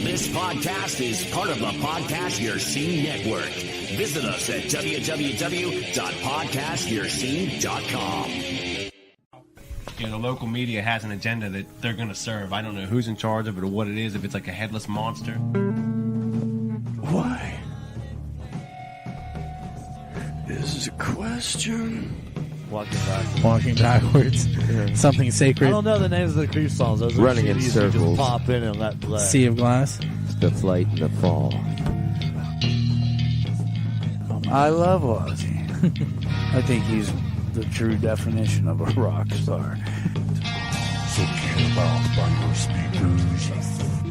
This podcast is part of the Podcast Your Scene Network. Visit us at www.podcastyourscene.com. You know, the local media has an agenda that they're going to serve. I don't know who's in charge of it or what it is, if it's like a headless monster. Why? This is a question. Walking backwards. Yeah. Something sacred. I don't know the names of the Creep songs. Those are Running in CDs circles. You just pop in and let play. Sea of Glass. The flight and the fall. I love Ozzy. I think he's the true definition of a rock star. So get about by your speakers.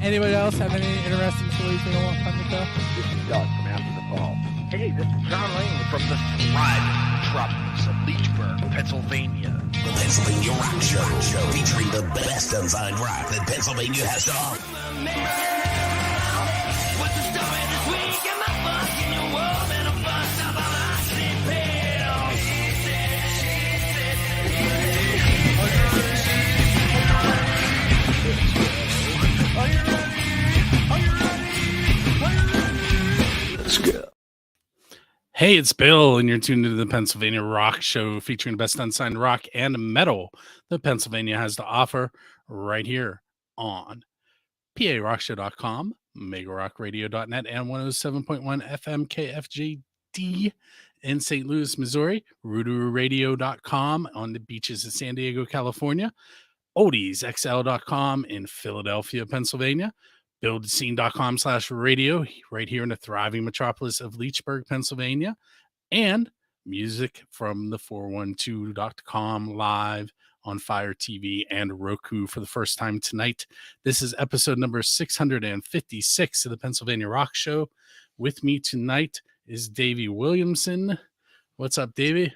Anybody else have any interesting stories they don't want from the show? This is Doug from After the Fall. Hey, this is John Lane from the thriving metropolis of Leechburg, Pennsylvania. The Pennsylvania Rock Show, featuring the best unsigned rock that Pennsylvania has to offer. Let's go. Hey, it's Bill, and you're tuned into the Pennsylvania Rock Show featuring the best unsigned rock and metal that Pennsylvania has to offer right here on PARockshow.com, MegaRockRadio.net, and 107.1 FM KFJD in St. Louis, Missouri, RooterRadio.com on the beaches of San Diego, California, OldiesXL.com in Philadelphia, Pennsylvania, BuildScene.com/radio right here in the thriving metropolis of Leechburg, Pennsylvania, and music from the 412.com live on Fire TV and Roku for the first time tonight. This is episode number 656 of the Pennsylvania Rock Show. With me tonight is Davy Williamson. What's up, Davy?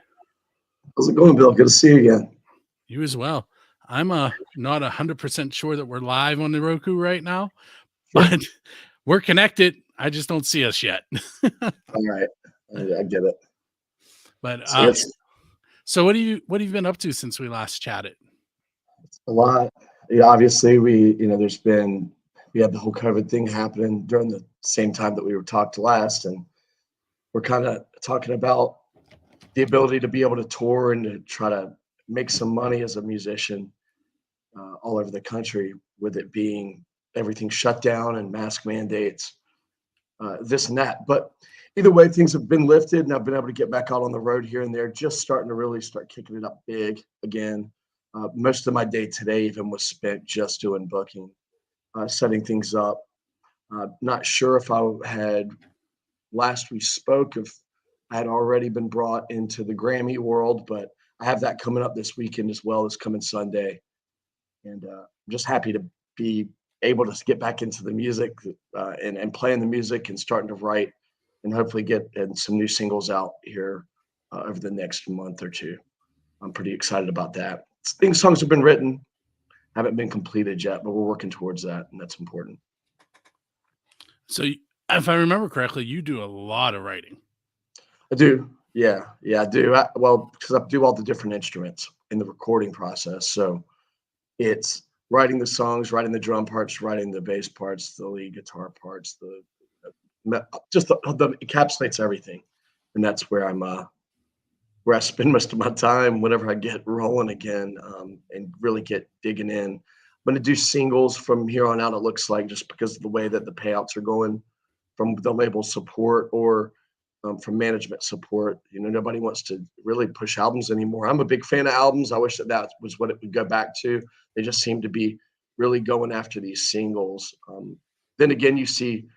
How's it going, Bill? Good to see you again. You as well. I'm not 100% sure that we're live on the Roku right now, but we're connected. I just don't see us yet. All right. I get it. But So what have you been up to since we last chatted? a lot. Yeah, obviously, we had the whole COVID thing happening during the same time that we were talked last, and we're kind of talking about the ability to be able to tour and to try to make some money as a musician all over the country, with it being everything shut down and mask mandates, this and that. But either way, things have been lifted, and I've been able to get back out on the road here and there, just starting to really start kicking it up big again. Most of my day today even was spent just doing booking, setting things up. Not sure if I had, last we spoke, if I had already been brought into the Grammy world, but I have that coming up this weekend as well, this coming Sunday. And I'm just happy to be able to get back into the music and playing the music and starting to write and hopefully get some new singles out here over the next month or two. I'm pretty excited about that. Songs have been written, haven't been completed yet, but we're working towards that, and that's important. So if I remember correctly, you do a lot of writing. I do. Yeah, I do. Because I do all the different instruments in the recording process. So it's writing the songs, writing the drum parts, writing the bass parts, the lead guitar parts, the encapsulates everything. And that's where where I spend most of my time whenever I get rolling again, and really get digging in. I'm going to do singles from here on out, it looks like, just because of the way that the payouts are going from the label support or from management support. Nobody wants to really push albums anymore. I'm a big fan of albums. I wish that was what it would go back to. They just seem to be really going after these singles. Then again, you see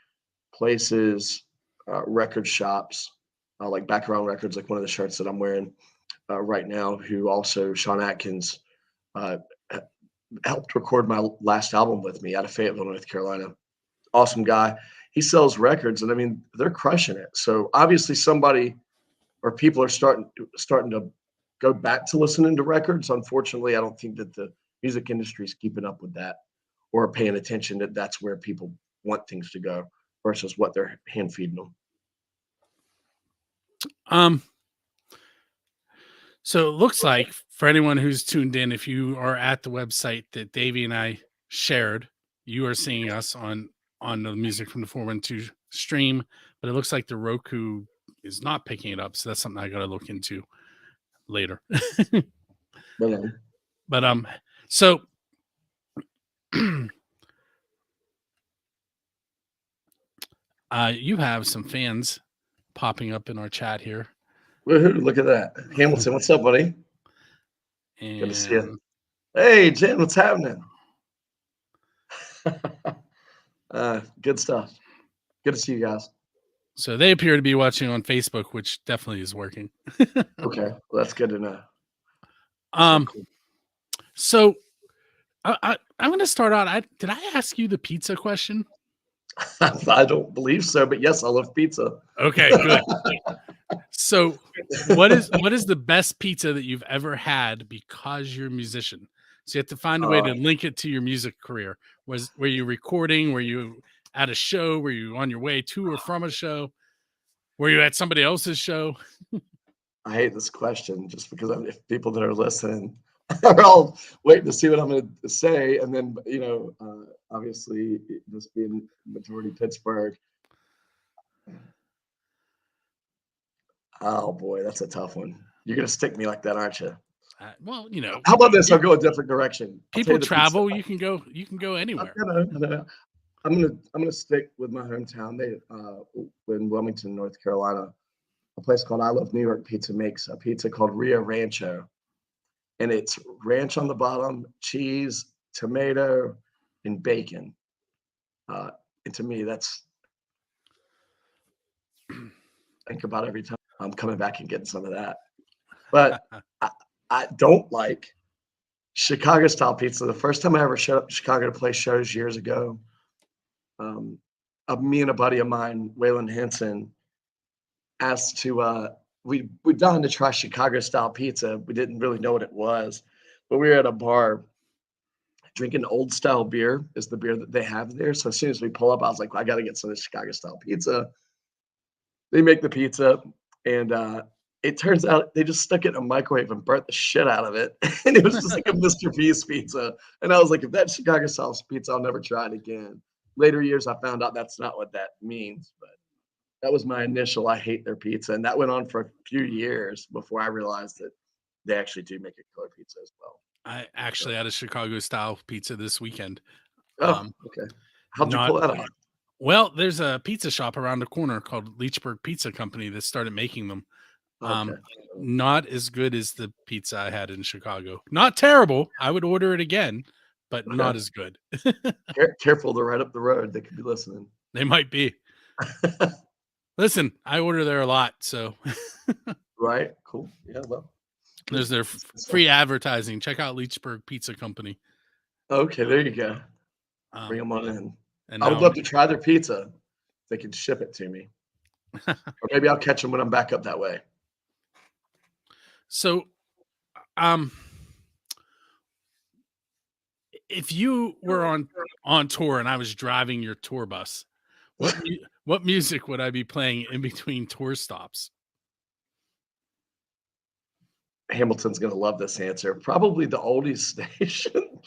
places, record shops, like Background Records, like one of the shirts that I'm wearing right now, who also, Sean Atkins, helped record my last album with me out of Fayetteville, North Carolina. Awesome guy. He sells records, and I mean, they're crushing it. So obviously somebody or people are starting to go back to listening to records. Unfortunately, I don't think that the music industry is keeping up with that or paying attention that that's where people want things to go versus what they're hand feeding them. So it looks like for anyone who's tuned in, if you are at the website that Davey and I shared, you are seeing us on the Music from the 412 stream, but it looks like the Roku is not picking it up. So that's something I got to look into later. But so you have some fans popping up in our chat here. Woohoo, look at that. Hamilton, what's up, buddy? And Good to see you. Hey, Jen, what's happening? Good stuff. Good to see you guys. so they appear to be watching on Facebook, which definitely is working. Okay, well, that's good to know. So I'm going to start out. Did I ask you the pizza question? I don't believe so, but yes, I love pizza. Okay, good. So what is the best pizza that you've ever had because you're a musician? So you have to find a way to link it to your music career. Were you recording? Were you at a show? Were you on your way to or from a show? Were you at somebody else's show? I hate this question just because if people that are listening are all waiting to see what I'm going to say. And then, obviously, just being majority Pittsburgh. Oh, boy, that's a tough one. You're going to stick me like that, aren't you? Well, How about this? I'll go a different direction. People travel. You can go anywhere. I'm gonna stick with my hometown. They in Wilmington, North Carolina, a place called I Love New York Pizza makes a pizza called Rio Rancho, and it's ranch on the bottom, cheese, tomato, and bacon. And to me, that's think about every time I'm coming back and getting some of that. But I don't like Chicago style pizza. The first time I ever showed up to Chicago to play shows years ago, me and a buddy of mine, Waylon Henson, asked to we'd gone to try Chicago style pizza. We didn't really know what it was, but we were at a bar drinking old style beer is the beer that they have there. So as soon as we pull up, I was like, well, I got to get some of this Chicago style pizza. They make the pizza, and it turns out they just stuck it in a microwave and burnt the shit out of it. And it was just like a Mr. Peace pizza. And I was like, if that's Chicago style pizza, I'll never try it again. Later years, I found out that's not what that means. But that was my initial, I hate their pizza. And that went on for a few years before I realized that they actually do make a killer pizza as well. I actually had a Chicago style pizza this weekend. Oh, okay. How'd you pull that off? Well, there's a pizza shop around the corner called Leechburg Pizza Company that started making them. Okay. Not as good as the pizza I had in Chicago. Not terrible. I would order it again, but not as good. Careful, they're right up the road. They could be listening. They might be. Listen, I order there a lot, so. Right. Cool. Yeah. Well. There's their free advertising. Check out Leechburg Pizza Company. Okay, there you go. Bring them on in. And I would love to try their pizza. If they could ship it to me. Or maybe I'll catch them when I'm back up that way. So, if you were on tour and I was driving your tour bus, what music would I be playing in between tour stops? Hamilton's going to love this answer. Probably the oldies station.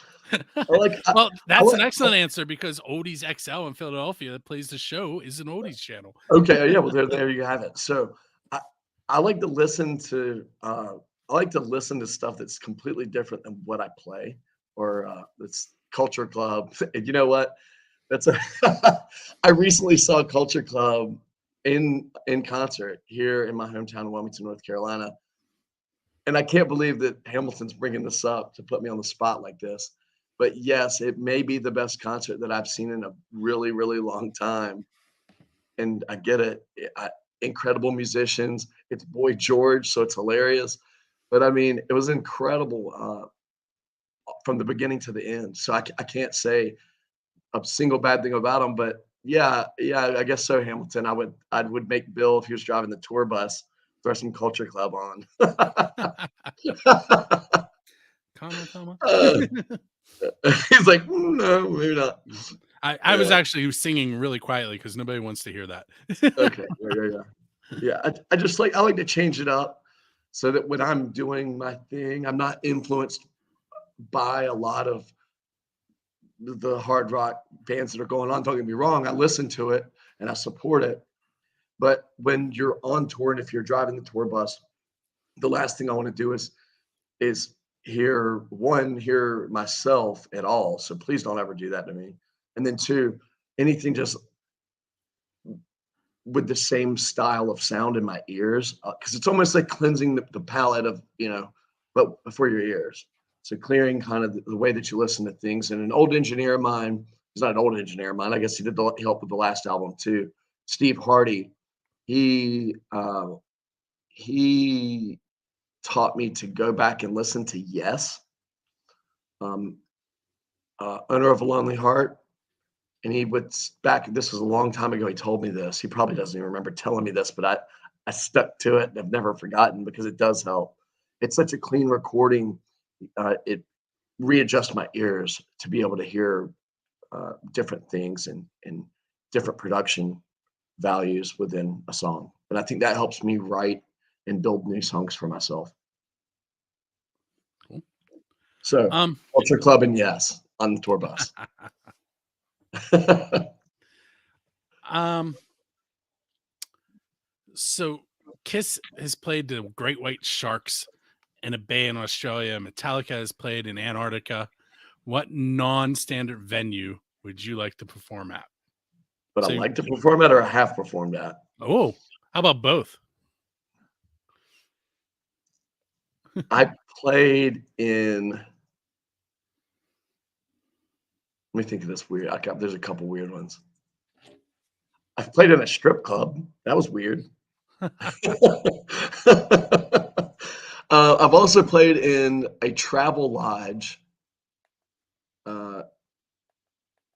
Well, that's an excellent answer because Oldies XL in Philadelphia that plays the show is an oldies channel. Okay, yeah, well there you have it. So I like to listen to stuff that's completely different than what I play, or it's Culture Club. And you know what? I recently saw Culture Club in concert here in my hometown of Wilmington, North Carolina. And I can't believe that Hamilton's bringing this up to put me on the spot like this. But yes, it may be the best concert that I've seen in a really, really long time. And I get it. Incredible musicians. It's Boy George, so it's hilarious. But I mean, it was incredible from the beginning to the end. So I can't say a single bad thing about them. But yeah, I guess so, Hamilton. I would make Bill, if he was driving the tour bus, throw some Culture Club on. Comma. He's like, no, maybe not. I was actually singing really quietly because nobody wants to hear that. Okay. Yeah. I like to change it up. so that when I'm doing my thing, I'm not influenced by a lot of the hard rock bands that are going on. Don't get me wrong, I listen to it and I support it. But when you're on tour and if you're driving the tour bus, the last thing I want to do is hear myself at all. So please don't ever do that to me. And then two, anything just with the same style of sound in my ears, because it's almost like cleansing the palate of, but for your ears. So clearing kind of the way that you listen to things. And an old engineer of mine, he's not an old engineer of mine, I guess he did help with the last album too, Steve Hardy. He taught me to go back and listen to Yes, Owner of a Lonely Heart. And he would this was a long time ago, he told me this. He probably doesn't even remember telling me this, but I stuck to it and I've never forgotten because it does help. It's such a clean recording. It readjusts my ears to be able to hear different things and different production values within a song. And I think that helps me write and build new songs for myself. Cool. So, Culture Club and Yes on the tour bus. So Kiss has played the Great White Sharks in a bay in Australia. Metallica has played in Antarctica. What non-standard venue would you like to perform at? But I like to perform at or I have performed at? Oh, how about both? I played in, let me think of this weird. There's a couple weird ones. I've played in a strip club. That was weird. I've also played in a travel lodge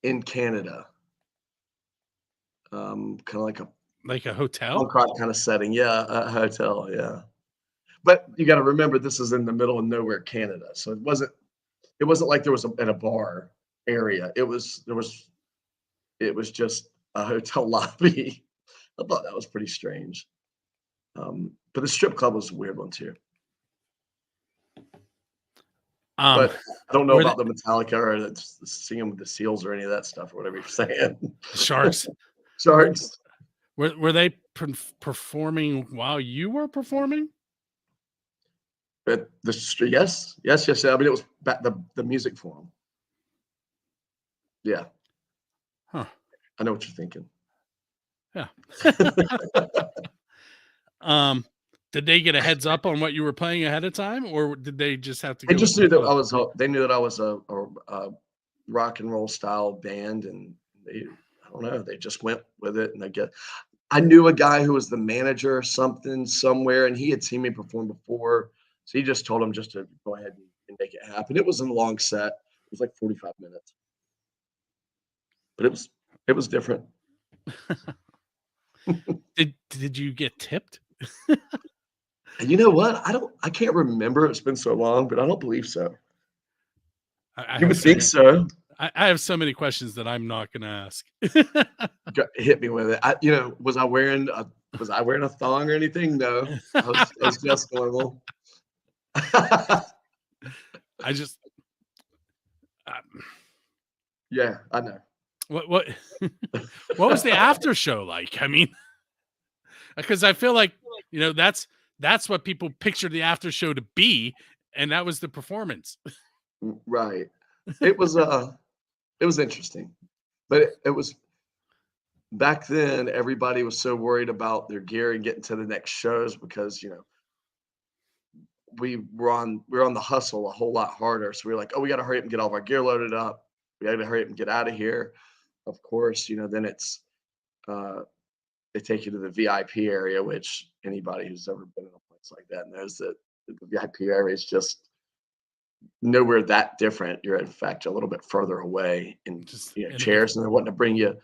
in Canada. Kind of like a hotel? Punk rock kind of setting. Yeah, a hotel, yeah. But you got to remember, this is in the middle of nowhere, Canada. So it wasn't like there was at a bar area. It was just a hotel lobby. I thought that was pretty strange. But the strip club was a weird one too. But I don't know about the Metallica or the singing with the Seals or any of that stuff or whatever you're saying. Sharks. Sharks. Were they performing while you were performing? Yes. I mean, it was the music for them. Yeah. Huh. I know what you're thinking. Yeah. Did they get a heads up on what you were playing ahead of time, or did they just have to? They just knew that I was. They knew that I was a rock and roll style band, and I don't know. They just went with it, and I knew a guy who was the manager or something somewhere, and he had seen me perform before, so he just told him just to go ahead and make it happen. It wasn't a long set; it was like 45 minutes, but it was different. Did you get tipped? And you know what? I can't remember. It's been so long, but I don't believe so. You would think so. I have so many questions that I'm not going to ask. Hit me with it. Was I wearing a thong or anything? No, I was just normal. Yeah, I know. What was the after show like? I mean, because I feel like that's what people pictured the after show to be, and that was the performance. Right. It was interesting, but it was back then. Everybody was so worried about their gear and getting to the next shows because we were on the hustle a whole lot harder. So we were like, oh, we got to hurry up and get all of our gear loaded up. We got to hurry up and get out of here. Of course, then it's they take you to the VIP area, which anybody who's ever been in a place like that knows that the VIP area is just nowhere that different. You're in fact a little bit further away in chairs, and they're wanting to bring you,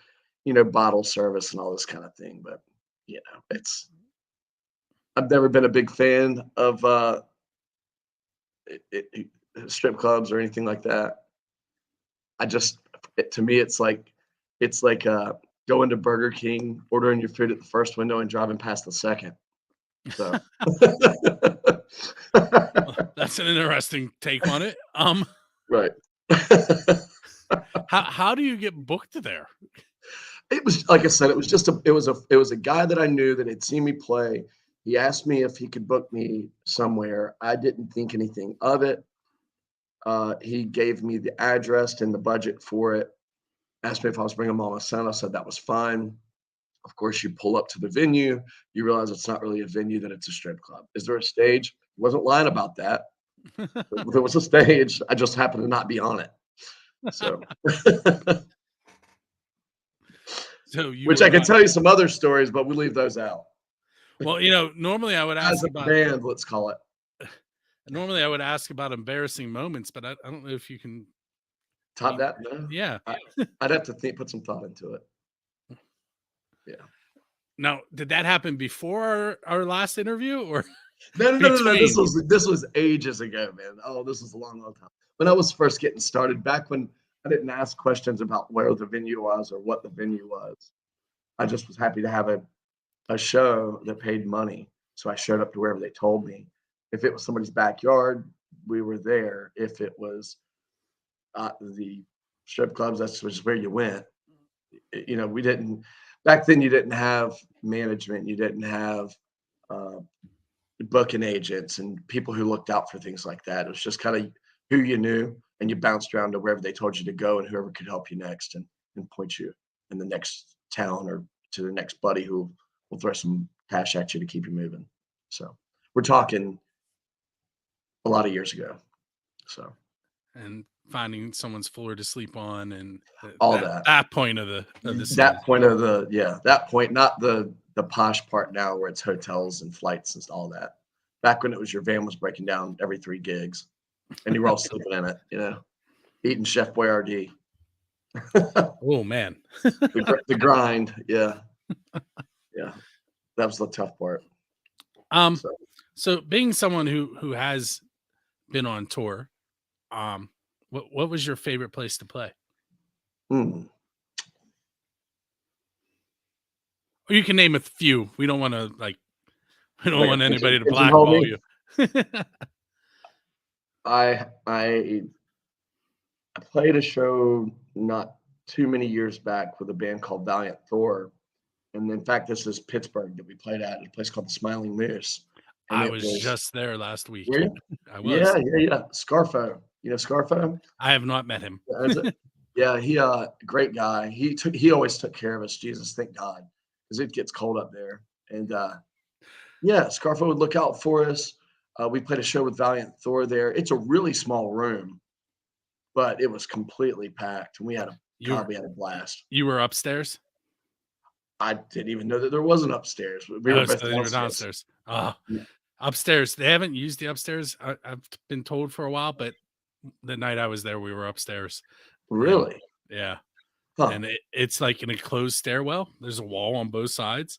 bottle service and all this kind of thing. But I've never been a big fan of strip clubs or anything like that. To me, it's like going to Burger King, ordering your food at the first window and driving past the second. So That's an interesting take on it. Right. How do you get booked there? It was like I said, it was just it was a guy that I knew that had seen me play. He asked me if he could book me somewhere. I didn't think anything of it. He gave me the address and the budget for it. Asked me if I was bringing my son. I said that was fine. Of course, you pull up to the venue. You realize it's not really a venue, that it's a strip club. Is there a stage? He wasn't lying about that. There was a stage. I just happened to not be on it. So, which I can tell you some other stories, but we leave those out. Well, normally I would ask As a about band, let's call it. Normally I would ask about embarrassing moments, but I don't know if you can Top that? No. Yeah. I'd have to put some thought into it. Yeah. Now, did that happen before our last interview, or No. This was ages ago, man. Oh, this was a long time. When I was first getting started, back when I didn't ask questions about where the venue was or what the venue was. I just was happy to have a show that paid money. So I showed up to wherever they told me. If it was somebody's backyard, we were there. If it was the strip clubs, that's just where you went. We didn't, back then you didn't have management. You didn't have booking agents and people who looked out for things like that. It was just kind of who you knew, and you bounced around to wherever they told you to go, and whoever could help you next and point you in the next town or to the next buddy who will throw some cash at you to keep you moving. So we're talking a lot of years ago. So, and finding someone's floor to sleep on, and all that point of the that point of that point, not the posh part now where it's hotels and flights and all that. Back when it was your van was breaking down every 3 gigs, and you were all sleeping in it, eating Chef Boyardee. Oh man, the grind, yeah, that was the tough part. So being someone who has been on tour, what was your favorite place to play? Or you can name a few. We don't want to we don't want anybody to blackball you. I played a show not too many years back with a band called Valiant Thor. And in fact, this is Pittsburgh that we played at a place called the Smiling Moose. And I was just there last week. Were you? I was. Yeah. Scarfo. You know Scarfo? I have not met him. Yeah, he great guy. He always took care of us. Jesus, thank God, because it gets cold up there. And Scarfo would look out for us. We played a show with Valiant Thor there. It's a really small room, but it was completely packed, and we had a blast. You were upstairs? I didn't even know that there was an upstairs. We were both downstairs. Upstairs. They haven't used the upstairs, I've been told, for a while, but the night I was there, we were upstairs. Really? And, yeah. Huh. And it's like in a closed stairwell. There's a wall on both sides,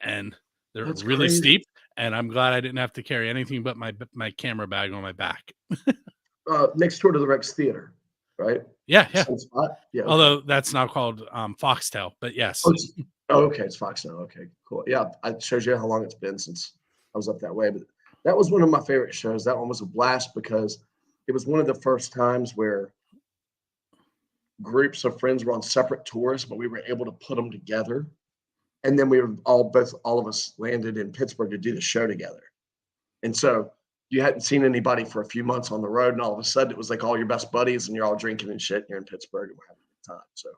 and they're really steep. And I'm glad I didn't have to carry anything but my camera bag on my back. Next door to the Rex Theater, right? Yeah. Same spot? Yeah. Okay. Although that's now called Foxtel, but yes. Okay, it's Foxtel. Okay, cool. Yeah, it shows you how long it's been since I was up that way. But that was one of my favorite shows. That one was a blast because it was one of the first times where groups of friends were on separate tours, but we were able to put them together. And then we were all of us landed in Pittsburgh to do the show together. And so you hadn't seen anybody for a few months on the road, and all of a sudden it was like all your best buddies, and you're all drinking and shit, and you're in Pittsburgh, and we're having a good time. So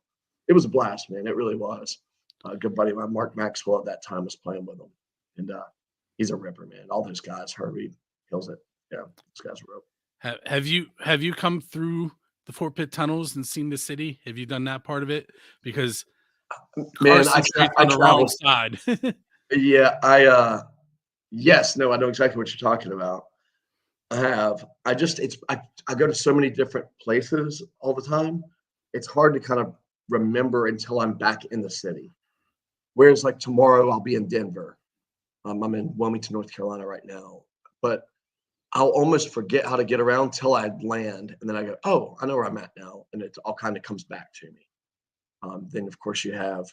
it was a blast, man. It really was. A good buddy of mine, Mark Maxwell, at that time was playing with him, and he's a ripper, man. All those guys, Herbie kills it. Yeah, those guys are real. Have you come through the Fort Pitt tunnels and seen the city? Have you done that part of it? Because man, I on the wrong side. Yeah, yes, no, I know exactly what you're talking about. I have. I go to so many different places all the time. It's hard to kind of remember until I'm back in the city. Whereas like tomorrow I'll be in Denver. I'm in Wilmington, North Carolina right now. But I'll almost forget how to get around till I land. And then I go, oh, I know where I'm at now. And it all kind of comes back to me. Then of course you have,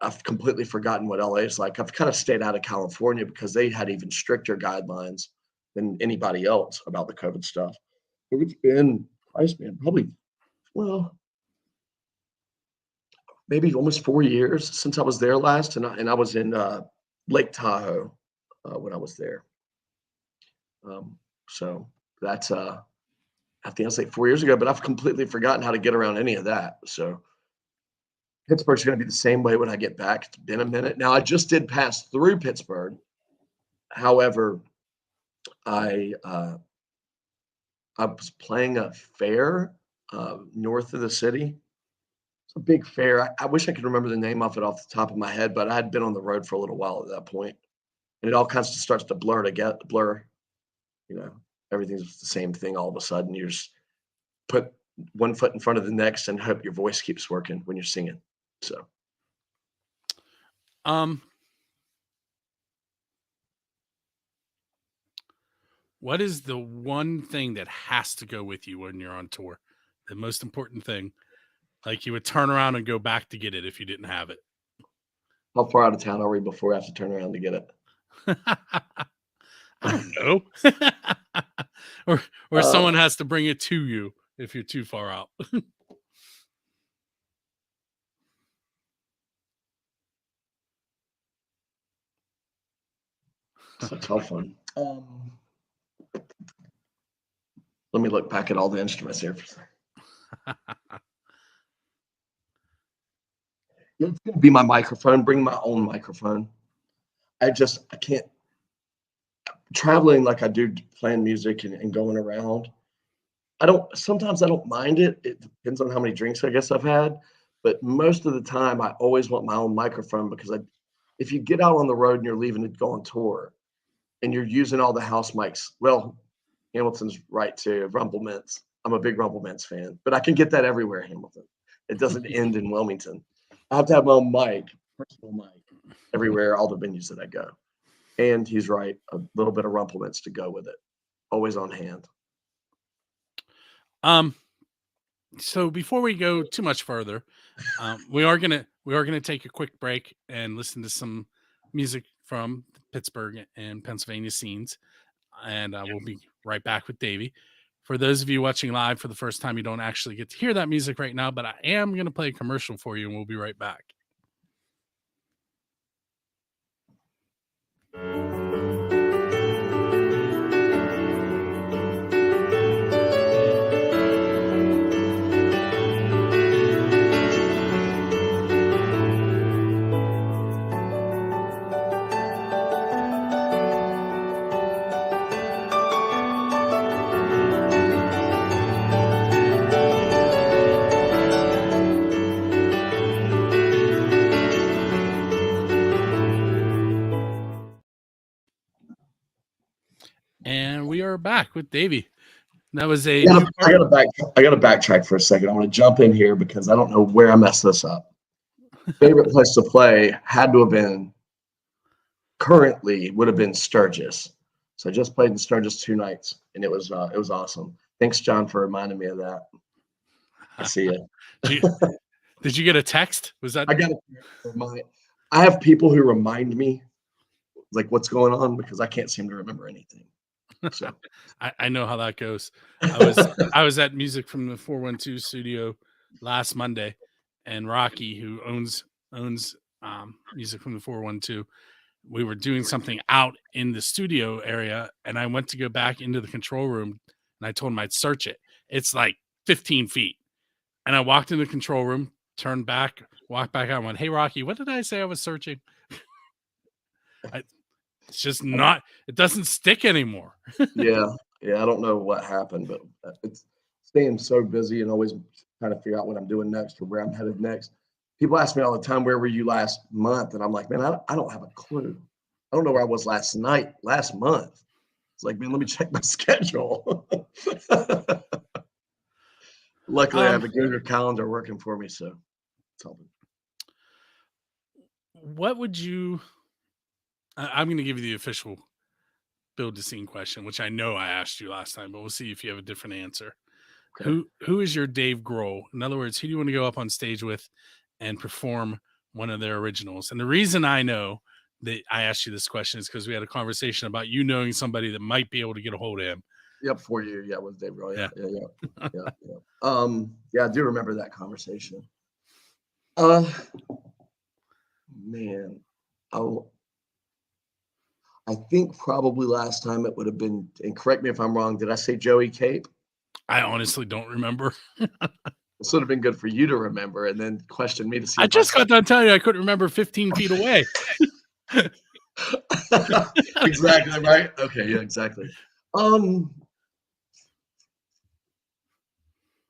I've completely forgotten what LA is like. I've kind of stayed out of California because they had even stricter guidelines than anybody else about the COVID stuff. But it's been, Christ, man, probably, well, maybe almost 4 years since I was there last, and I was in Lake Tahoe when I was there. So that's I think it's like 4 years ago, but I've completely forgotten how to get around any of that. So Pittsburgh's going to be the same way when I get back. It's been a minute now. I just did pass through Pittsburgh. However, I was playing a fair north of the city. It's a big fair. I wish I could remember the name of it off the top of my head, but I had been on the road for a little while at that point, and it all kind of starts to blur. Everything's the same thing all of a sudden. You just put one foot in front of the next and hope your voice keeps working when you're singing. So, what is the one thing that has to go with you when you're on tour? The most important thing, like you would turn around and go back to get it if you didn't have it. how far out of town are we before I have to turn around to get it? I don't know. or someone has to bring it to you if you're too far out. It's a tough one. Let me look back at all the instruments here for a second. It's going to be my microphone. Bring my own microphone. I can't. Traveling like I do, playing music and going around. Sometimes I don't mind it. It depends on how many drinks I guess I've had. But most of the time, I always want my own microphone because if you get out on the road and you're leaving to go on tour and you're using all the house mics, well, Hamilton's right too. Rumble Mints. I'm a big Rumble Mints fan, but I can get that everywhere, Hamilton. It doesn't end in Wilmington. I have to have my own mic, personal mic, everywhere, all the venues that I go. And he's right, a little bit of Rumble Mints to go with it. Always on hand. So before we go too much further, we are gonna take a quick break and listen to some music from Pittsburgh and Pennsylvania scenes, and we'll be right back with Davey. For those of you watching live for the first time, you don't actually get to hear that music right now, but I am gonna play a commercial for you, and we'll be right back. And we are back with Davey. That was a. I got to backtrack for a second. I want to jump in here because I don't know where I messed this up. Favorite place to play had to have been currently would have been Sturgis. So I just played in Sturgis 2 nights, and it was awesome. Thanks, John, for reminding me of that. I see you. Did you get a text? Was that? I got a I have people who remind me like what's going on because I can't seem to remember anything. So I know how that goes. I was at Music from the 412 studio last Monday, and Rocky, who owns Music from the 412, we were doing something out in the studio area, and I went to go back into the control room, and I told him I'd search it. It's like 15 feet, and I walked in the control room, turned back, walked back out, and went, "Hey, Rocky, what did I say I was searching?" It's just not, it doesn't stick anymore. yeah. I don't know what happened, but it's staying so busy and always trying to figure out what I'm doing next or where I'm headed next. People ask me all the time, where were you last month? And I'm like, man, I don't have a clue. I don't know where I was last month. It's like, man, let me check my schedule. Luckily, I have a Google Calendar working for me, so it's helping. What would you... I'm going to give you the official build to scene question, which I know I asked you last time, but we'll see if you have a different answer. Okay. Who is your Dave Grohl? In other words, who do you want to go up on stage with and perform one of their originals. And the reason I know that I asked you this question is because we had a conversation about you knowing somebody that might be able to get a hold of him. Yep, for you. Yeah, with Dave Grohl. Yeah. Yeah, I do remember that conversation. Man, I think probably last time it would have been, and correct me if I'm wrong, did I say Joey Cape? I honestly don't remember. This would have been good for you to remember and then question me to see. I just got done telling you I couldn't remember 15 feet away. Exactly, right? Okay, yeah, exactly. I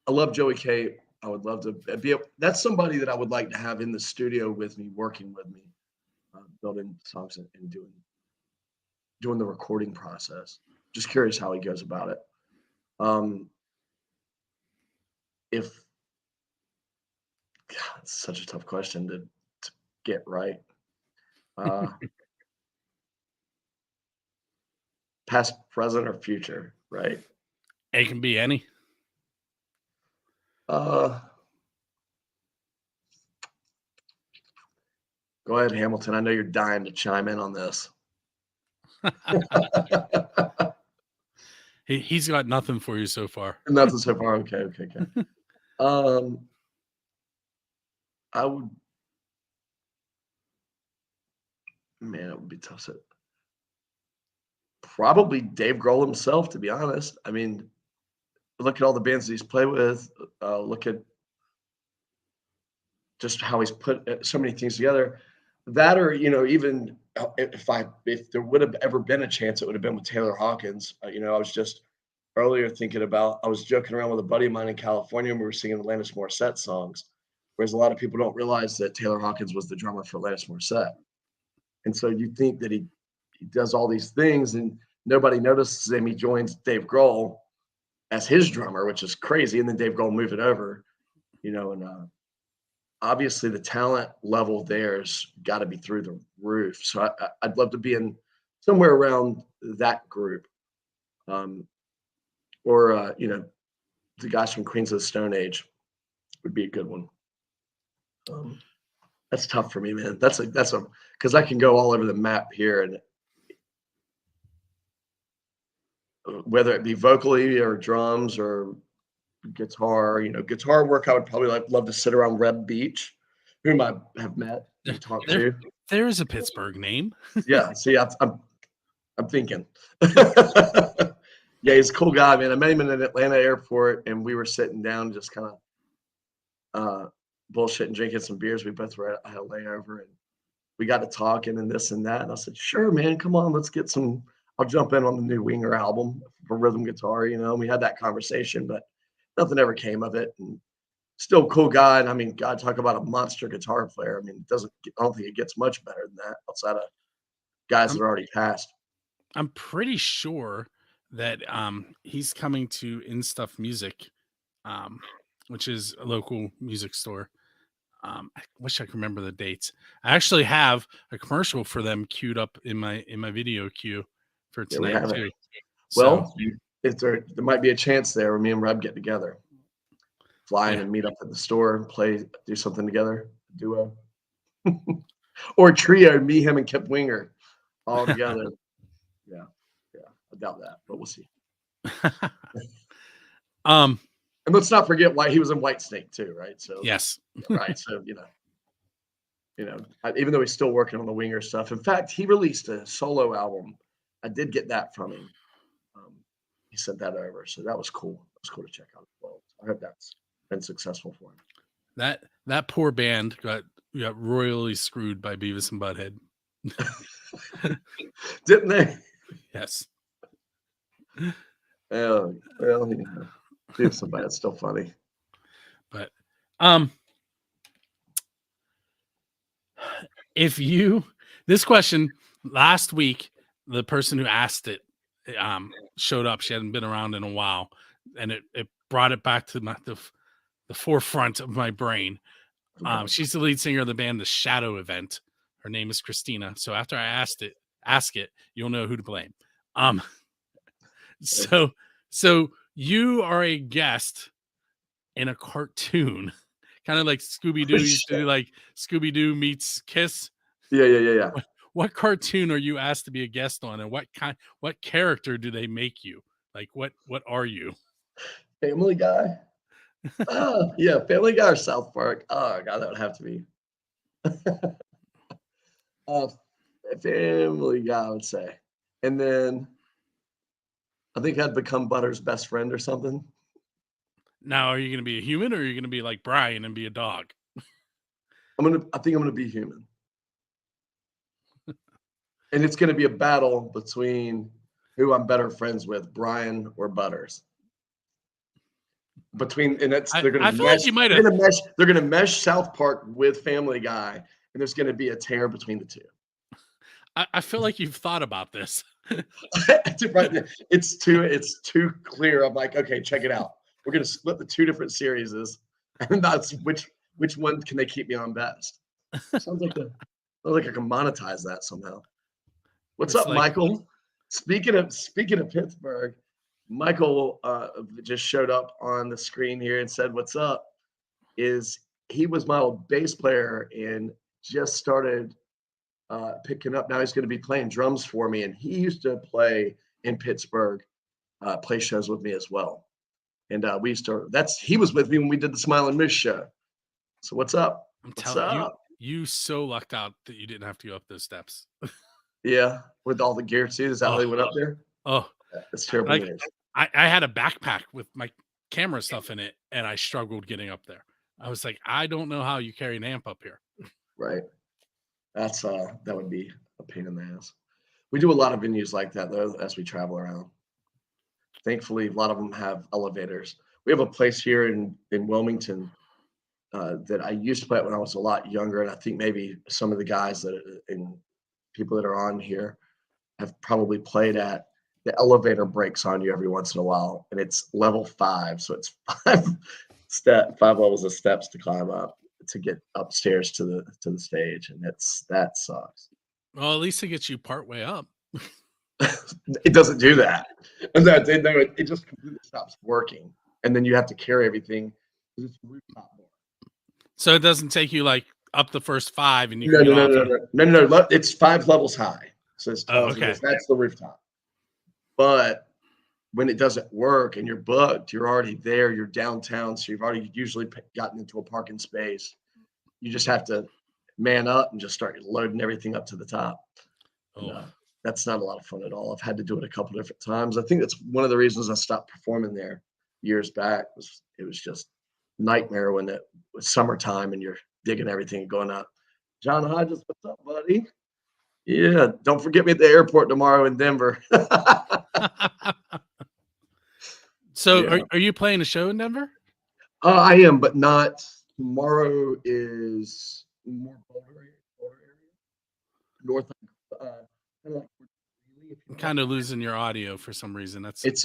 love Joey Cape. I would love to be that's somebody that I would like to have in the studio with me, working with me, building songs and doing the recording process. Just curious how he goes about it. If God, it's such a tough question to get right. Past, present, or future, right? It can be any. Go ahead, Hamilton. I know you're dying to chime in on this. He's got nothing for you so far. Nothing so far. Okay. I would, man, it would be tough. Probably Dave Grohl himself, to be honest. I mean, look at all the bands that he's played with. Look at just how he's put so many things together. That, or even if there would have ever been a chance, it would have been with Taylor Hawkins. I was just earlier thinking about. I was joking around with a buddy of mine in California, and we were singing Alanis Morissette songs. Whereas a lot of people don't realize that Taylor Hawkins was the drummer for Alanis Morissette, and so you think that he does all these things, and nobody notices him. He joins Dave Grohl as his drummer, which is crazy, and then Dave Grohl moving over, and obviously the talent level there's got to be through the roof. So I'd love to be in somewhere around that group, or the guys from Queens of the Stone Age would be a good one. That's tough for me, man. That's because I can go all over the map here, and whether it be vocally or drums or guitar, guitar work, I would probably love to sit around Reb Beach, whom I have met and talked to. There is a Pittsburgh name. Yeah, see, I'm thinking. Yeah, he's a cool guy, man. I met him in an Atlanta airport, and we were sitting down, just kind of bullshitting, drinking some beers. We both were at a layover, and we got to talking and this and that. And I said, "Sure, man, come on, let's get some. I'll jump in on the new Winger album for rhythm guitar." We had that conversation, but nothing ever came of it. And still a cool guy. And I mean, God, talk about a monster guitar player. I mean, I don't think it gets much better than that outside of guys that are already passed. I'm pretty sure that he's coming to In Stuff Music, which is a local music store. I wish I could remember the dates. I actually have a commercial for them queued up in my video queue for tonight too. Well, if there might be a chance there where me and Reb get together, fly in and meet up at the store, play, do something together, duo, or trio, me, him, and Kip Winger all together. Yeah, I doubt that, but we'll see. And let's not forget why he was in Whitesnake too, right? So yes, right. So even though he's still working on the Winger stuff. In fact, he released a solo album. I did get that from him. He sent that over, so that was cool. It was cool to check out as well. I hope that's been successful for him. That poor band got royally screwed by Beavis and Butthead. Didn't they? Yes. Well, Beavis and Butthead's still funny. But this question last week, the person who asked it showed up. She hadn't been around in a while, and it brought it back to the forefront of my brain. She's the lead singer of the band The Shadow Event. Her name is Christina. So after I ask it, you'll know who to blame. So you are a guest in a cartoon. Kind of like Scooby-Doo used to do, like Scooby-Doo meets Kiss. Yeah. What cartoon are you asked to be a guest on, and what character do they make you? Like, what are you? Family Guy. Yeah, Family Guy or South Park. Oh God, that would have to be. uh, Family Guy, I would say. And then I think I'd become Butter's best friend or something. Now, are you going to be a human, or are you going to be like Brian and be a dog? I think I'm gonna be human. And it's gonna be a battle between who I'm better friends with, Brian or Butters. They're gonna I feel like you might have. They're gonna mesh South Park with Family Guy, and there's gonna be a tear between the two. I feel like you've thought about this. It's too clear. I'm like, okay, check it out. We're gonna split the two different series, and that's which one can they keep me on best? Sounds like I can monetize that somehow. What's up, Michael? Speaking of Pittsburgh, Michael just showed up on the screen here and said, "What's up?" He was my old bass player and just started picking up. Now he's going to be playing drums for me, and he used to play in Pittsburgh, play shows with me as well. And he was with me when we did the Smiling Moose show. So what's up? I'm telling you so lucked out that you didn't have to go up those steps. Yeah, with all the gear too. Is that how they went up there? Oh, that's terrible. Like, I had a backpack with my camera stuff in it, and I struggled getting up there. I was like, I don't know how you carry an amp up here. Right. That would be a pain in the ass. We do a lot of venues like that though as we travel around. Thankfully, a lot of them have elevators. We have a place here in Wilmington that I used to play at when I was a lot younger, and I think maybe some of the guys people that are on here have probably played at. The elevator breaks on you every once in a while, and it's level 5, so it's 5 levels of steps to climb up to get upstairs to the stage, and that sucks. Well, at least it gets you part way up. It doesn't do that, and it just completely stops working, and then you have to carry everything because it's rooftop bar. So it doesn't take you like up the first 5, and you no. It's 5 levels high, so it's okay. That's the rooftop. But when it doesn't work and you're booked, you're already there. You're downtown, so you've already usually gotten into a parking space. You just have to man up and just start loading everything up to the top. Oh. That's not a lot of fun at all. I've had to do it a couple different times. I think that's one of the reasons I stopped performing there years back. It was just nightmare when it was summertime and you're digging everything and going up. John Hodges, what's up, buddy? Yeah, don't forget me at the airport tomorrow in Denver. So yeah. Are you playing a show in Denver? I am, but not tomorrow. Is more Boulder area, north. I'm kind of losing your audio for some reason. It's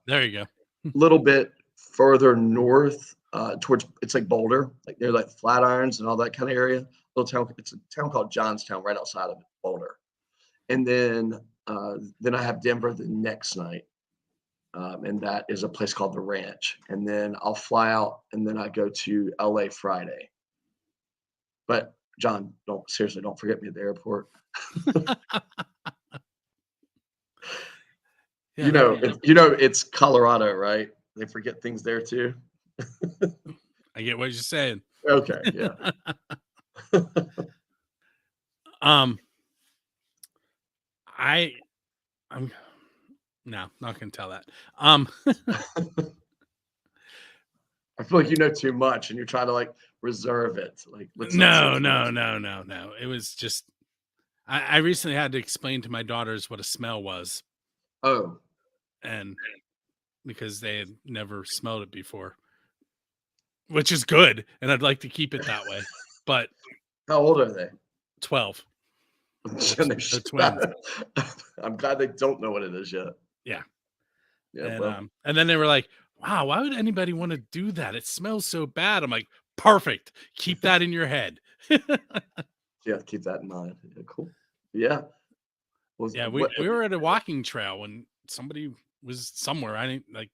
there you go. A little bit further north, towards it's like Boulder, like near like Flatirons and all that kind of area. Little town. It's a town called Johnstown, right outside of Boulder. And then I have Denver the next night. And that is a place called the Ranch. And then I'll fly out and then I go to LA Friday. But John, don't forget me at the airport. Yeah, it's Colorado, right? They forget things there too. I get what you're saying. Okay, yeah. I'm no, not gonna tell that. I feel like you know too much and you're trying to like reserve it. Like no. It was just I recently had to explain to my daughters what a smell was. Oh. And because they had never smelled it before. Which is good, and I'd like to keep it that way. But how old are they? 12. They're twins. I'm glad they don't know what it is yet. Yeah. Yeah. And then they were like, wow, why would anybody want to do that? It smells so bad. I'm like, perfect. Keep that in your head. Yeah, keep that in mind. Yeah, cool. Yeah. We were at a walking trail when somebody was somewhere. I didn't like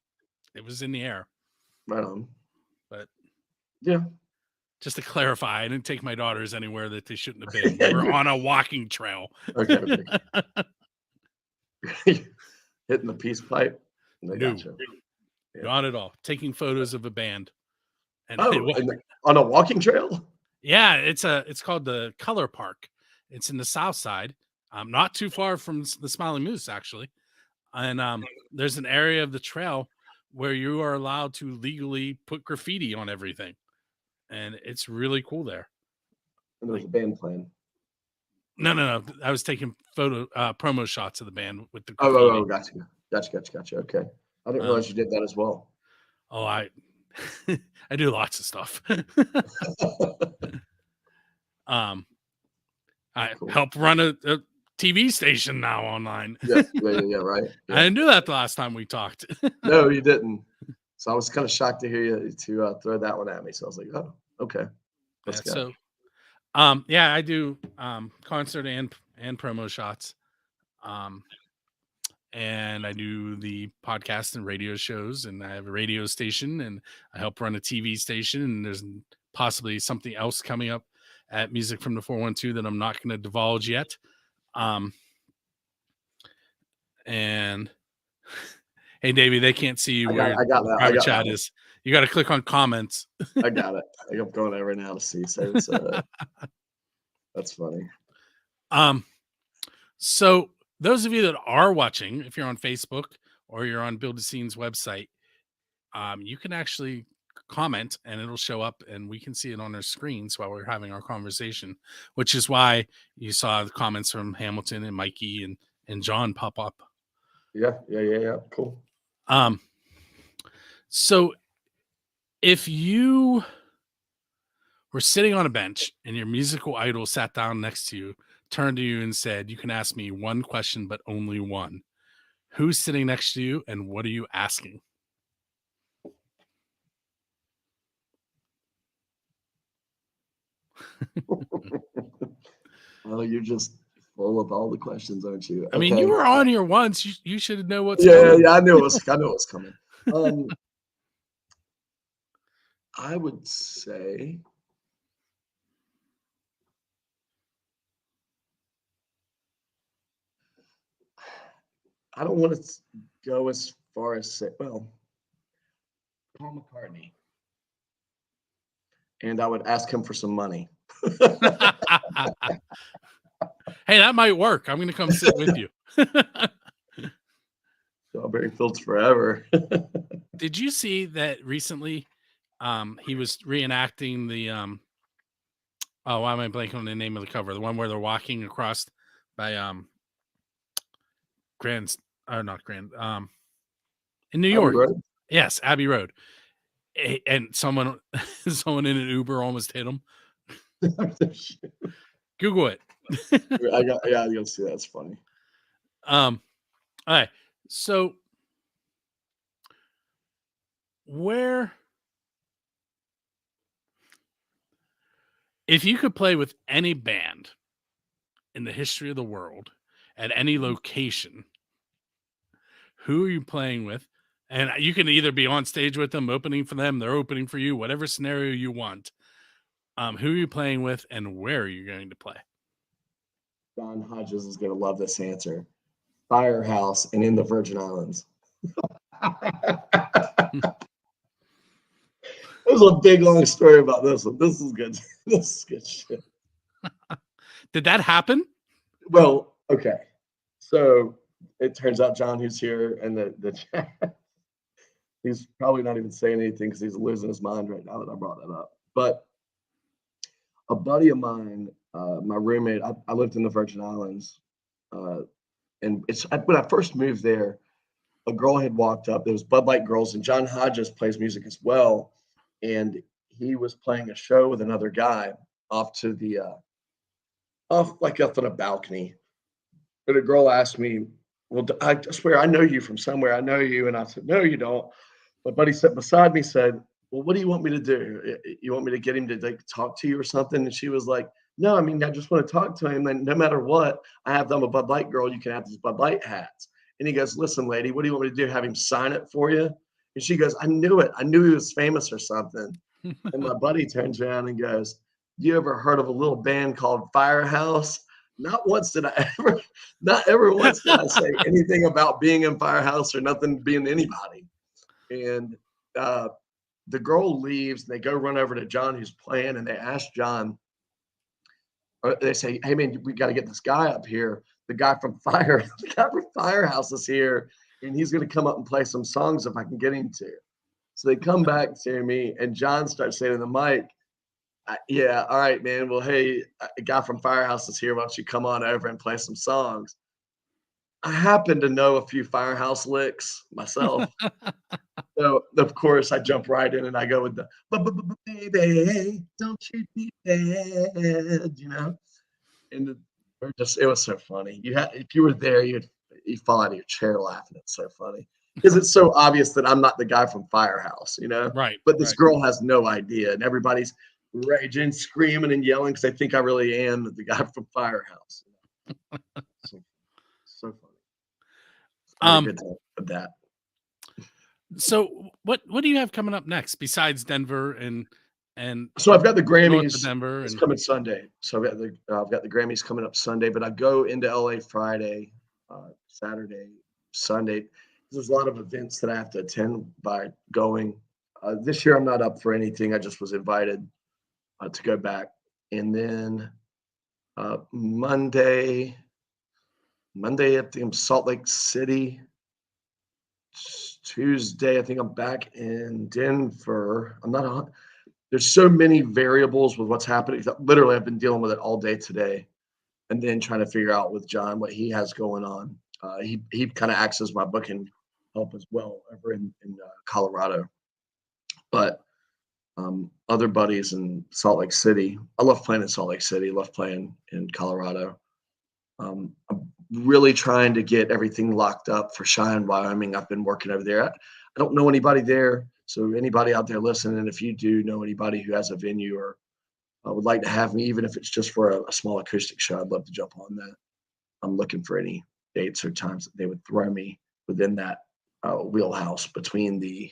it was in the air. Right on. But yeah. Just to clarify, I didn't take my daughters anywhere that they shouldn't have been. We were on a walking trail. Okay. Hitting the peace pipe. They No. gotcha. Yeah. Not at all. Taking photos of a band. And on a walking trail? yeah, it's called the Color Park. It's in the South Side, not too far from the Smiling Moose, actually. And there's an area of the trail where you are allowed to legally put graffiti on everything, and it's really cool there. And there's a band playing. No. I was taking promo shots of the band with the graffiti. Oh, gotcha. Okay, I didn't realize you did that as well. Oh, I do lots of stuff. I help run a TV station now online. Yeah, right. Yeah. I didn't do that the last time we talked. No, you didn't. So I was kind of shocked to hear you to throw that one at me. So I was like, oh, okay. Let's go. So, I do concert and promo shots. And I do the podcast and radio shows, and I have a radio station, and I help run a TV station, and there's possibly something else coming up at Music from the 412 that I'm not going to divulge yet. And hey, Davey, they can't see you where our chat is. You got to click on comments. I got it. I'm going there right now to see. So it's, that's funny. So those of you that are watching, if you're on Facebook or you're on Build a Scene's website, you can actually comment and it'll show up and we can see it on our screens while we're having our conversation, which is why you saw the comments from Hamilton and Mikey and John pop up. Yeah. Cool. So if you were sitting on a bench and your musical idol sat down next to you, turned to you and said, you can ask me one question, but only one. Who's sitting next to you and what are you asking? Well, you're just full of all the questions, aren't you? I mean, you were on here once. You should know what's coming. Yeah, I knew it was coming. I would say I don't want to go as far as say, well, Paul McCartney. And I would ask him for some money. Hey, that might work. I'm going to come sit with you. Strawberry Fields forever. Did you see that recently? He was reenacting the why am I blanking on the name of the cover? The one where they're walking across by in New York. Road? Yes, Abbey Road. And someone in an Uber almost hit him. Google it. I gotta see that. It's funny. All right. So if you could play with any band in the history of the world at any location, who are you playing with? And you can either be on stage with them, opening for them, they're opening for you, whatever scenario you want. Who are you playing with and where are you going to play? John Hodges is going to love this answer. Firehouse and in the Virgin Islands. There's a big, long story about this one. This is good. This is good shit. Did that happen? Well, okay. So it turns out John, who's here, and the chat, he's probably not even saying anything because he's losing his mind right now that I brought that up. But a buddy of mine, my roommate, I lived in the Virgin Islands, and when I first moved there, a girl had walked up. There was Bud Light Girls, and John Hodges plays music as well, and he was playing a show with another guy off on a balcony. And a girl asked me, "Well, I swear I know you from somewhere. I know you." And I said, "No, you don't." My buddy sat beside me, said, "Well, what do you want me to do? You want me to get him to talk to you or something?" And she was like, "No, I mean, I just want to talk to him. And no matter what, I have them a Bud Light Girl. You can have these Bud Light hats." And he goes, "Listen, lady, what do you want me to do? Have him sign it for you?" And she goes, "I knew it. I knew he was famous or something." And my buddy turns around and goes, "You ever heard of a little band called Firehouse?" Not once did I ever, not ever once did I say anything about being in Firehouse or nothing being anybody. And the girl leaves and they go run over to John who's playing and they ask John, or they say, "Hey man, we got to get this guy up here. The guy from Firehouse is here, and he's going to come up and play some songs if I can get him to." So they come back to me, and John starts saying to the mic, "Yeah, all right, man. Well, hey, a guy from Firehouse is here. Why don't you come on over and play some songs?" I happen to know a few Firehouse licks myself. So, of course, I jump right in and I go with the "Baby, don't treat me bad," And it was so funny. If you were there, you'd fall out of your chair laughing. It's so funny because it's so obvious that I'm not the guy from Firehouse, Right. But this right. girl has no idea, and everybody's raging, screaming, and yelling because they think I really am the guy from Firehouse. So funny. Good time with that. So what do you have coming up next besides Denver and So I've got the north of Grammys. Denver It's and coming Sunday. So I've got the Grammys coming up Sunday, but I go into LA Friday, Saturday, Sunday. There's a lot of events that I have to attend by going. This year I'm not up for anything. I just was invited to go back. And then Monday, I think I'm Salt Lake City. Tuesday, I think I'm back in Denver. There's so many variables with what's happening. Literally, I've been dealing with it all day today, and then trying to figure out with John what he has going on. He kind of acts as my booking help as well over in Colorado. But other buddies in Salt Lake City. I love playing in Salt Lake City. I love playing in Colorado. I'm really trying to get everything locked up for Cheyenne, Wyoming. I've been working over there. I don't know anybody there. So anybody out there listening, if you do know anybody who has a venue or would like to have me, even if it's just for a small acoustic show, I'd love to jump on that. I'm looking for any dates or times that they would throw me within that wheelhouse between the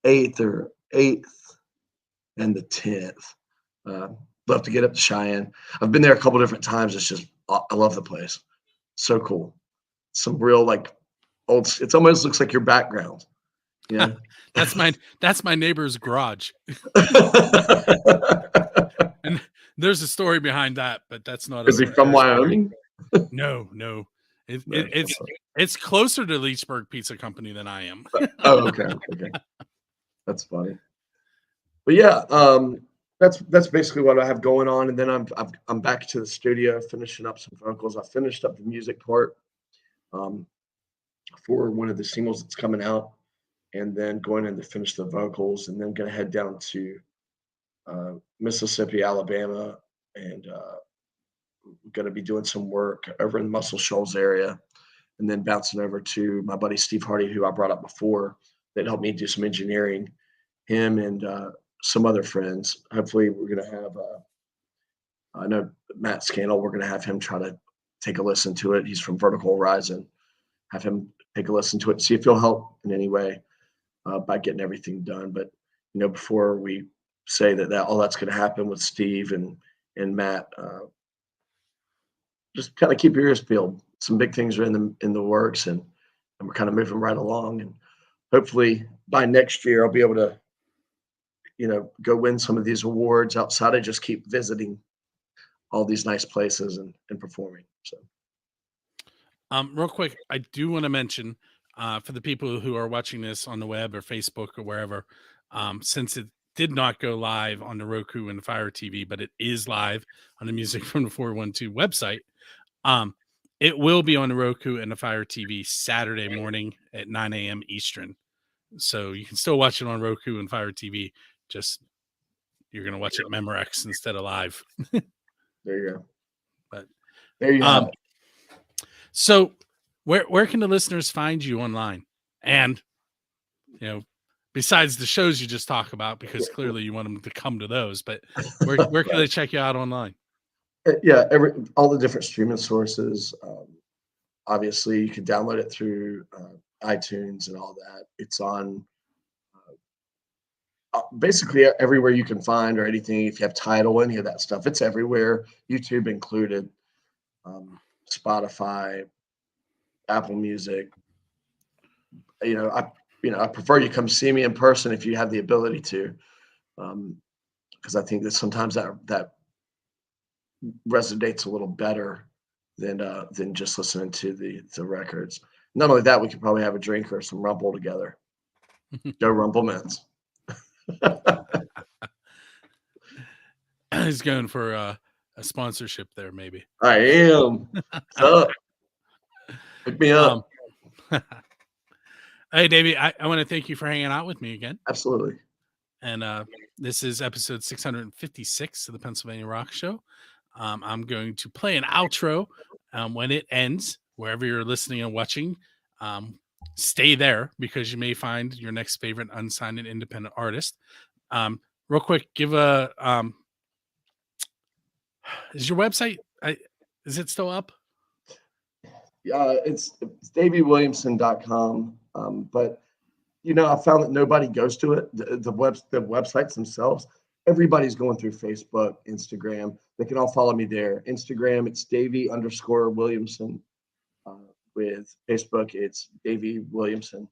8th and the 10th. Love to get up to Cheyenne. I've been there a couple different times. It's just, I love the place. So cool. Some real old, it almost looks like your background. Yeah. that's my neighbor's garage. And there's a story behind that, but that's not. Is he from Wyoming? No. It's closer to Leechburg Pizza Company than I am. Oh, okay. That's funny. But yeah, that's basically what I have going on, and then I'm back to the studio finishing up some vocals. I finished up the music part for one of the singles that's coming out, and then going in to finish the vocals, and then going to head down to Mississippi, Alabama, and going to be doing some work over in the Muscle Shoals area, and then bouncing over to my buddy Steve Hardy, who I brought up before, that helped me do some engineering. Him and some other friends. Hopefully, we're going to have. I know Matt Scannell. We're going to have him try to take a listen to it. He's from Vertical Horizon. Have him take a listen to it, see if he'll help in any way by getting everything done. But before we say that all that's going to happen with Steve and Matt, just kind of keep your ears peeled. Some big things are in the works, and we're kind of moving right along. And hopefully by next year, I'll be able to go win some of these awards outside of just keep visiting all these nice places and performing. So, real quick, I do want to mention for the people who are watching this on the web or Facebook or wherever, since it did not go live on the Roku and Fire TV, but it is live on the Music from the 412 website. It will be on the Roku and the Fire TV Saturday morning at 9 a.m. Eastern. So you can still watch it on Roku and Fire TV. Just you're going to watch it Memorex instead of live. There you go. But there you have it. So where can the listeners find you online? And besides the shows you just talk about, because clearly you want them to come to those, but where can they check you out online? Yeah, all the different streaming sources. Obviously, you can download it through iTunes and all that. It's on basically everywhere you can find or anything. If you have Tidal, any of that stuff, it's everywhere, YouTube included, Spotify, Apple Music. I prefer you come see me in person if you have the ability to, because I think that sometimes that resonates a little better than just listening to the records. Not only that, we could probably have a drink or some Rumble together. Go Rumblemans. He's going for a sponsorship there, maybe. I am. What's up? Pick me up. Hey, Davey, I want to thank you for hanging out with me again. Absolutely. And this is episode 656 of the Pennsylvania Rock Show. I'm going to play an outro when it ends, wherever you're listening and watching. Stay there because you may find your next favorite unsigned and independent artist. Real quick, give a is your website, is it still up? It's davywilliamson.com. But I found that nobody goes to it. The websites themselves, everybody's going through Facebook, Instagram. They can all follow me there. Instagram, it's Davy_Williamson. With Facebook, it's Davy Williamson.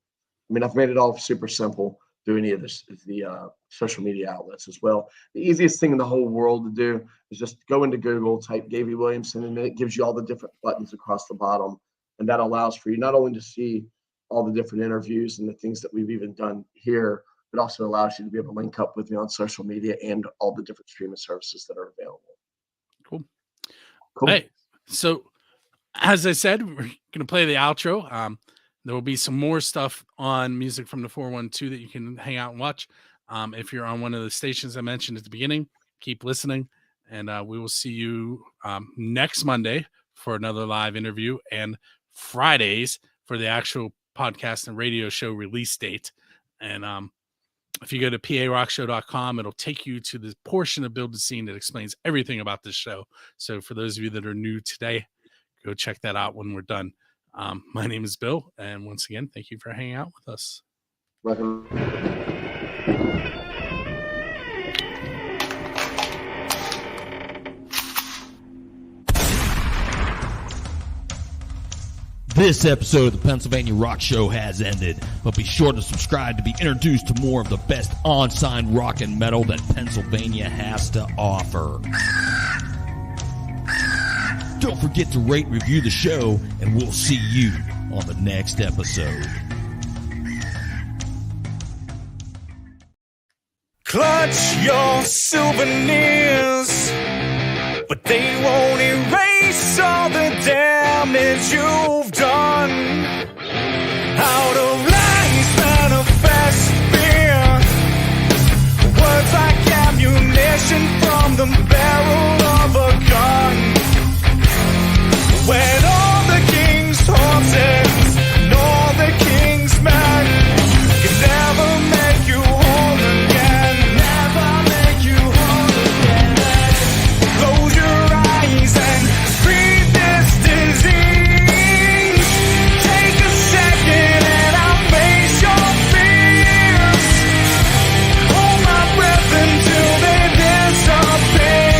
I mean, I've made it all super simple through any of the social media outlets as well. The easiest thing in the whole world to do is just go into Google, type Davy Williamson, and it gives you all the different buttons across the bottom. And that allows for you not only to see all the different interviews and the things that we've even done here, but also allows you to be able to link up with me on social media and all the different streaming services that are available. Cool. Hey, so as I said, we're going to play the outro. There will be some more stuff on Music from the 412 that you can hang out and watch. If you're on one of the stations I mentioned at the beginning, keep listening. And we will see you next Monday for another live interview and Fridays for the actual podcast and radio show release date. And if you go to parockshow.com, it'll take you to the portion of Build the Scene that explains everything about this show. So for those of you that are new today, go check that out when we're done. My name is Bill, and once again, thank you for hanging out with us. welcome. This episode of the Pennsylvania Rock Show has ended, but be sure to subscribe to be introduced to more of the best on-sign rock and metal that Pennsylvania has to offer. Don't forget to rate and review the show, and we'll see you on the next episode. Clutch your souvenirs, but they won't erase all the damage you've done. Out of lies manifest fear, words like ammunition from the barrel of a gun. When all the king's horses and all the king's men can never make you whole again. Never make you whole again. Close your eyes and breathe this disease. Take a second and I'll face your fears. Hold my breath until they disappear.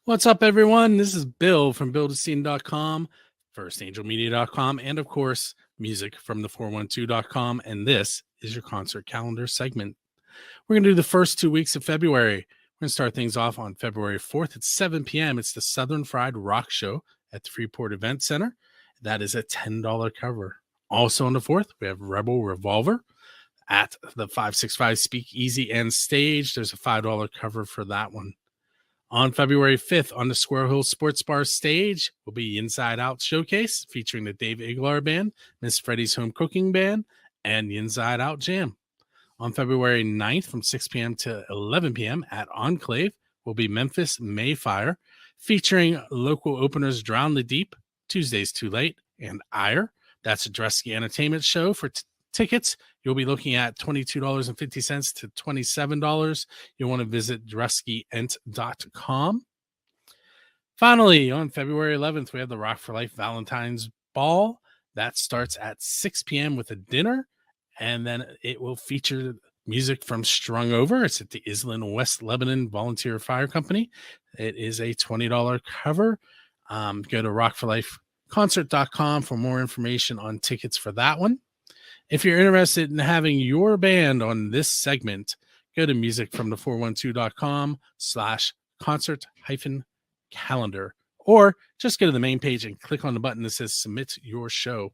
What's up, everyone? This is Bill from buildascene.com, firstangelmedia.com, and of course, music from the 412.com. And this is your concert calendar segment. We're going to do the first 2 weeks of February. We're going to start things off on February 4th at 7 p.m. It's the Southern Fried Rock Show at the Freeport Event Center. That is a $10 cover. Also on the 4th, we have Rebel Revolver at the 565 Speakeasy and Stage. There's a $5 cover for that one. On February 5th, on the Squirrel Hill Sports Bar stage, will be Inside Out Showcase featuring the Dave Iglar Band, Miss Freddie's Home Cooking Band, and the Inside Out Jam. On February 9th, from 6 p.m. to 11 p.m. at Enclave, will be Memphis Mayfire, featuring local openers Drown the Deep, Tuesday's Too Late, and Ire. That's a Dresky Entertainment show. For tickets, you'll be looking at $22.50 to $27. You'll want to visit dreskyent.com. Finally, on February 11th, we have the Rock for Life Valentine's Ball. That starts at 6 p.m. with a dinner, and then it will feature music from Strung Over. It's at the Island West Lebanon Volunteer Fire Company. It is a $20 cover. Go to rockforlifeconcert.com for more information on tickets for that one. If you're interested in having your band on this segment, go to musicfromthe412.com/concert-calendar, or just go to the main page and click on the button that says submit your show.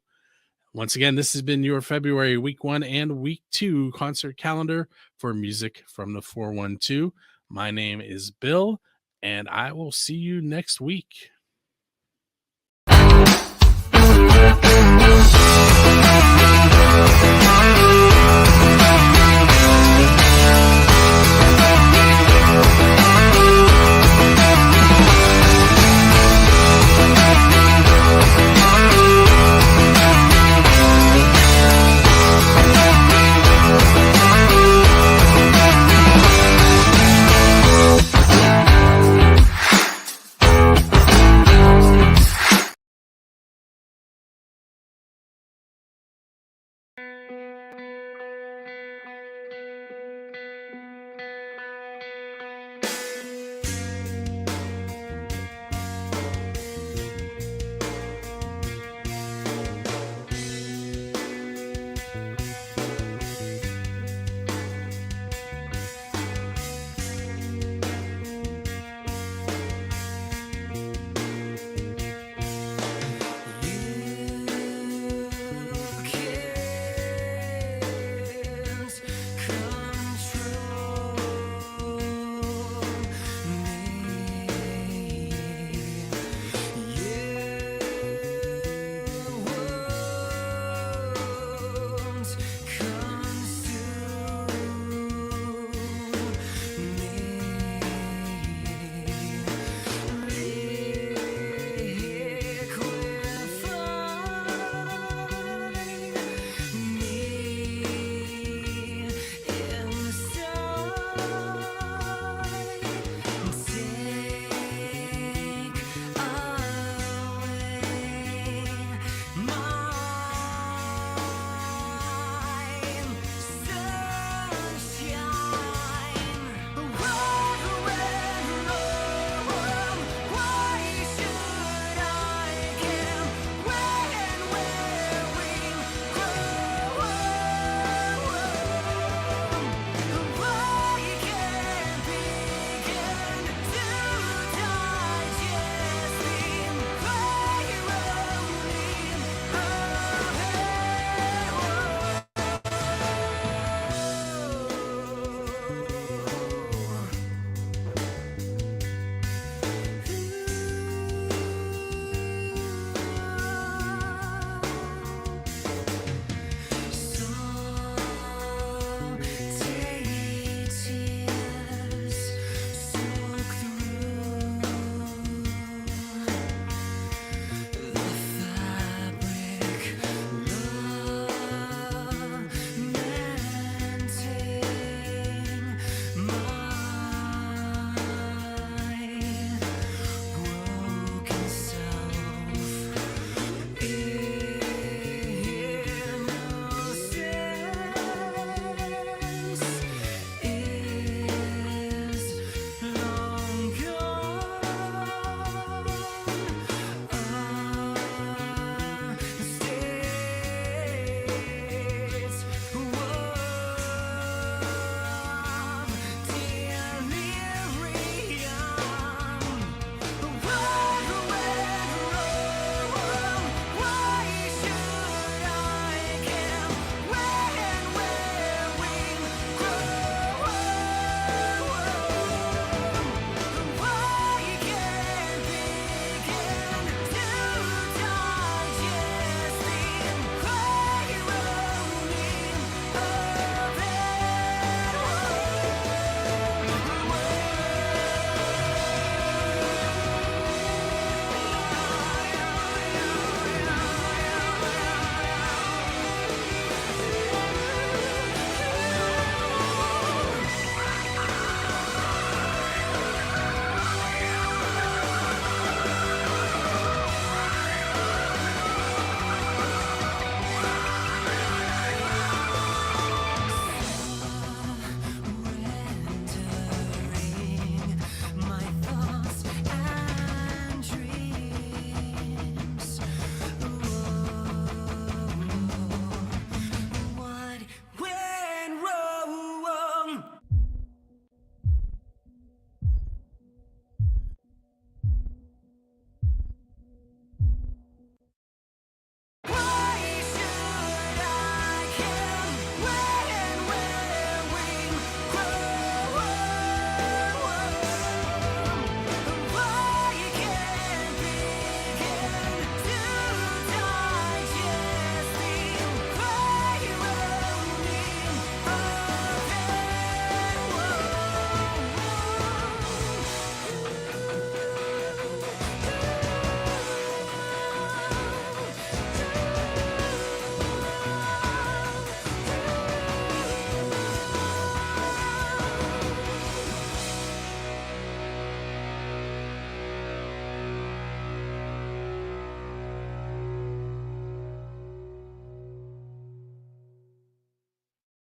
Once again, this has been your February week 1 and week 2 concert calendar for Music from the 412. My name is Bill, and I will see you next week.